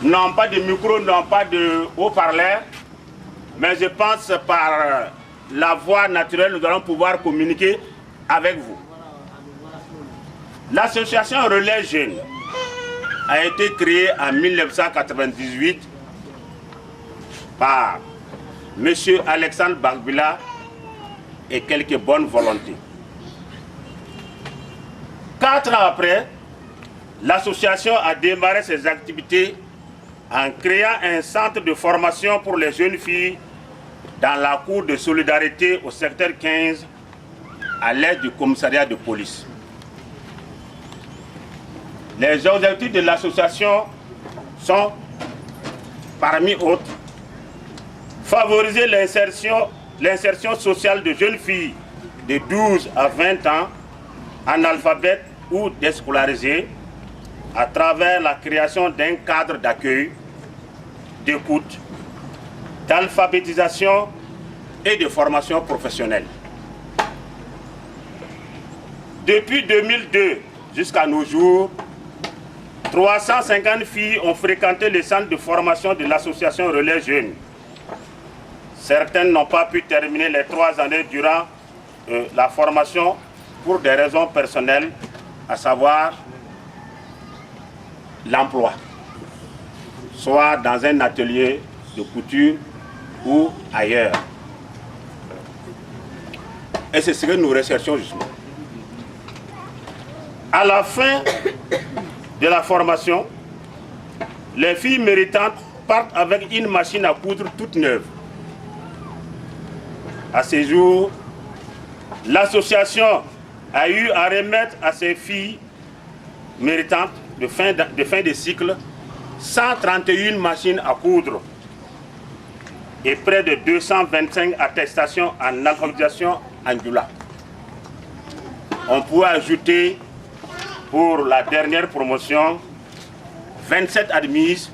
n'ont pas de micro, n'ont pas de haut-parleur, mais je pense par la voie naturelle, nous allons pouvoir communiquer avec vous. L'association Relais Jeunes a été créée en 1998 par M. Alexandre Barbila et quelques bonnes volontés. 4 ans après, l'association a démarré ses activités en créant un centre de formation pour les jeunes filles dans la cour de solidarité au secteur 15 à l'aide du commissariat de police. Les objectifs de l'association sont, parmi autres, favoriser l'insertion sociale de jeunes filles de 12 à 20 ans, analphabètes ou déscolarisées, à travers la création d'un cadre d'accueil, d'écoute, d'alphabétisation et de formation professionnelle. Depuis 2002 jusqu'à nos jours, 350 filles ont fréquenté le centre de formation de l'association Relais Jeunes. Certaines n'ont pas pu terminer les 3 années durant la formation pour des raisons personnelles, à savoir l'emploi, soit dans un atelier de couture ou ailleurs. Et c'est ce que nous recherchons justement. À la fin de la formation, les filles méritantes partent avec une machine à coudre toute neuve. À ce jour, l'association a eu à remettre à ces filles méritantes de fin de cycle 131 machines à coudre et près de 225 attestations en alphabétisation Angoula. On pourrait ajouter pour la dernière promotion 27 admises.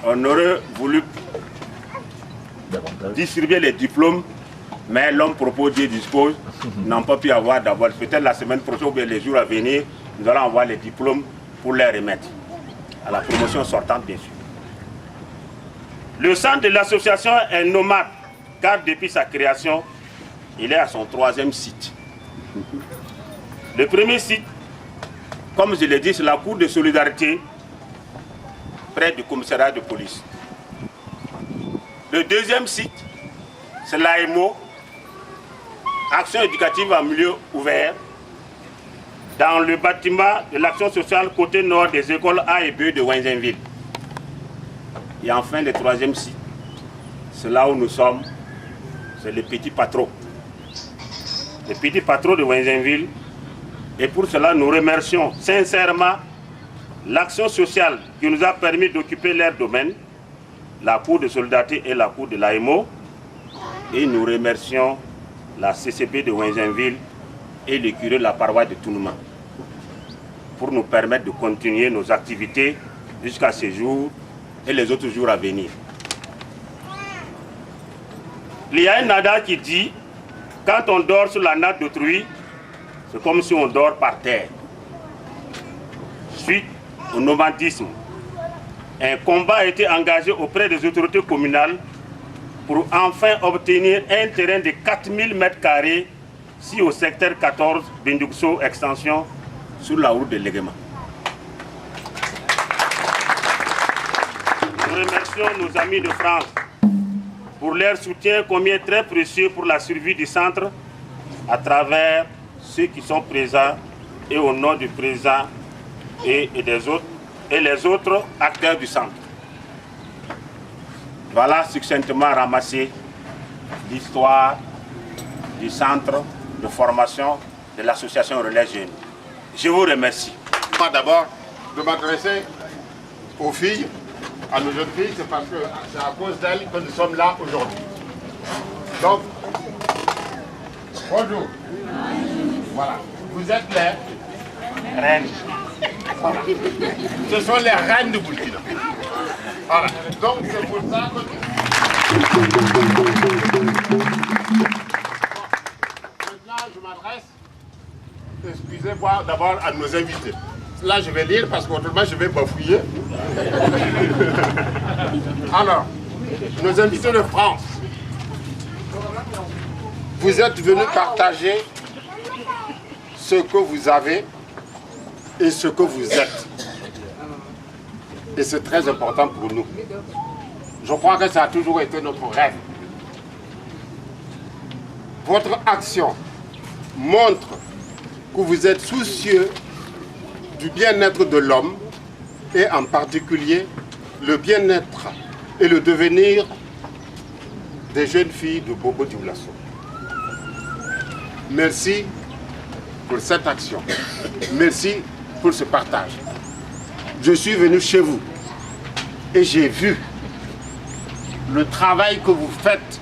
On aurait voulu distribuer les diplômes, mais l'homme propose, Dieu dispose, n'ont pas pu avoir d'abord. Peut-être la semaine prochaine ou bien les jours à venir, nous allons avoir les diplômes pour les remettre à la promotion sortante, bien sûr. Le centre de l'association est nomade, car depuis sa création, il est à son 3e site. Le premier site, comme je l'ai dit, c'est la cour de solidarité près du commissariat de police. Le deuxième site, c'est l'AMO, Action éducative en milieu ouvert, dans le bâtiment de l'action sociale côté nord des écoles A et B de Wenzenville. Et enfin, le 3e site, c'est là où nous sommes, c'est le Petit Patro. Le Petit Patro de Wenzenville. Et pour cela, nous remercions sincèrement l'action sociale qui nous a permis d'occuper leur domaine, la cour de solidarité et la cour de l'AMO. Et nous remercions la CCP de Wenzenville et le curé de la paroisse de Tounouma pour nous permettre de continuer nos activités jusqu'à ce jour et les autres jours à venir. Il y a un nada qui dit, quand on dort sur la natte d'autrui, c'est comme si on dort par terre. Suite au nomadisme, un combat a été engagé auprès des autorités communales pour enfin obtenir un terrain de 4000 m² ici au secteur 14, Bindouxo extension, sur la route de Léguéma. Nous remercions nos amis de France pour leur soutien combien très précieux pour la survie du centre à travers ceux qui sont présents et au nom du président et les autres acteurs du centre. Voilà succinctement ramassé l'histoire du centre de formation de l'association Relais Jeunes. Je vous remercie. D'abord, de m'adresser aux filles, à nos jeunes filles, c'est parce que c'est à cause d'elles que nous sommes là aujourd'hui. Donc, bonjour. Voilà. Vous êtes les reines. Voilà. Ce sont les reines de Burkina. Voilà. Donc, c'est pour ça que... Maintenant, je m'adresse, excusez-moi, d'abord à nos invités. là je vais lire parce qu'autrement je vais bafouiller. Alors, nos invités de France, vous êtes venus partager ce que vous avez et ce que vous êtes. Et c'est très important pour nous. Je crois que ça a toujours été notre rêve. Votre action montre que vous êtes soucieux du bien-être de l'homme et en particulier le bien-être et le devenir des jeunes filles de Bobo Dioulasso. Merci pour cette action. Merci pour ce partage. Je suis venu chez vous et j'ai vu le travail que vous faites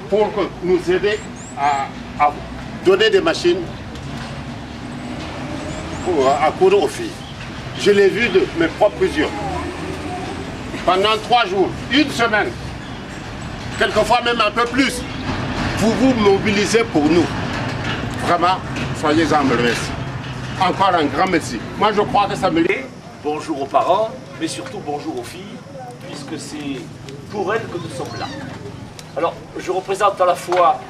pour nous aider à donner des machines à coudre aux filles. Je l'ai vu de mes propres yeux. Pendant 3 jours, 1 semaine, quelquefois même un peu plus, vous vous mobilisez pour nous. Vraiment, soyez-en merci. Encore un grand merci. Moi, je crois que ça me... Bonjour aux parents, mais surtout bonjour aux filles, puisque c'est pour elles que nous sommes là. Alors, je représente à la fois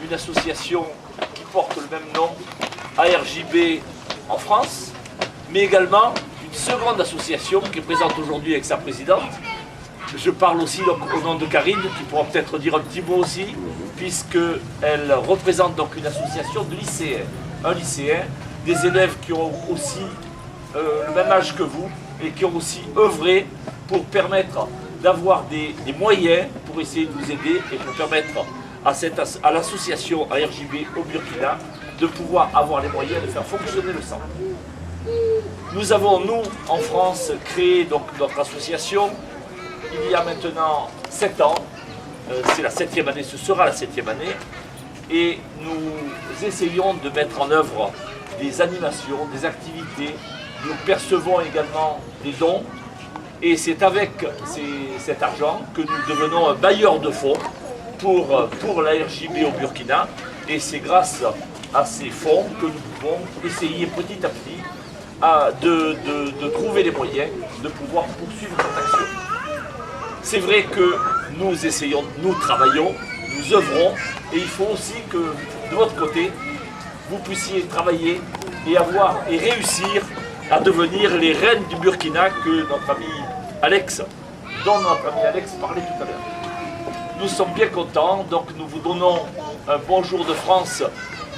une association qui porte le même nom, ARJB en France, mais également une seconde association qui est présente aujourd'hui avec sa présidente. Je parle aussi donc au nom de Karine, qui pourra peut-être dire un petit mot aussi, puisqu'elle représente donc une association de lycéens. Un lycéen, des élèves qui ont aussi le même âge que vous et qui ont aussi œuvré pour permettre d'avoir des moyens pour essayer de vous aider et pour permettre à l'association ARJB au Burkina de pouvoir avoir les moyens de faire fonctionner le centre. Nous avons, nous, en France, créé donc notre association il y a maintenant 7 ans. C'est la 7e année, ce sera la 7e année. Et nous essayons de mettre en œuvre des animations, des activités. Nous percevons également des dons. Et c'est avec cet argent que nous devenons un bailleur de fonds pour l'ARJB au Burkina. Et c'est grâce à ces fonds que nous pouvons essayer petit à petit de trouver les moyens de pouvoir poursuivre cette action. C'est vrai que nous essayons, nous travaillons, nous œuvrons, et il faut aussi que de votre côté, vous puissiez travailler et réussir à devenir les reines du Burkina que notre ami Alex, dont notre ami Alex parlait tout à l'heure. Nous sommes bien contents, donc nous vous donnons un bonjour de France.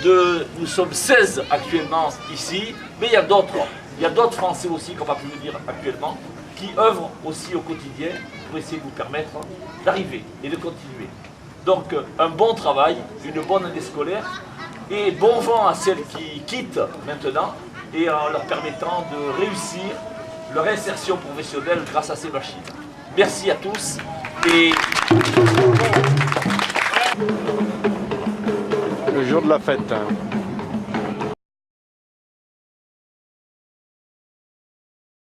Nous sommes 16 actuellement ici, mais il y a d'autres Français aussi, qu'on va pu vous dire actuellement, qui œuvrent aussi au quotidien pour essayer de vous permettre d'arriver et de continuer. Donc un bon travail, une bonne année scolaire et bon vent à celles qui quittent maintenant et en leur permettant de réussir leur insertion professionnelle grâce à ces machines. Merci à tous et... Le jour de la fête.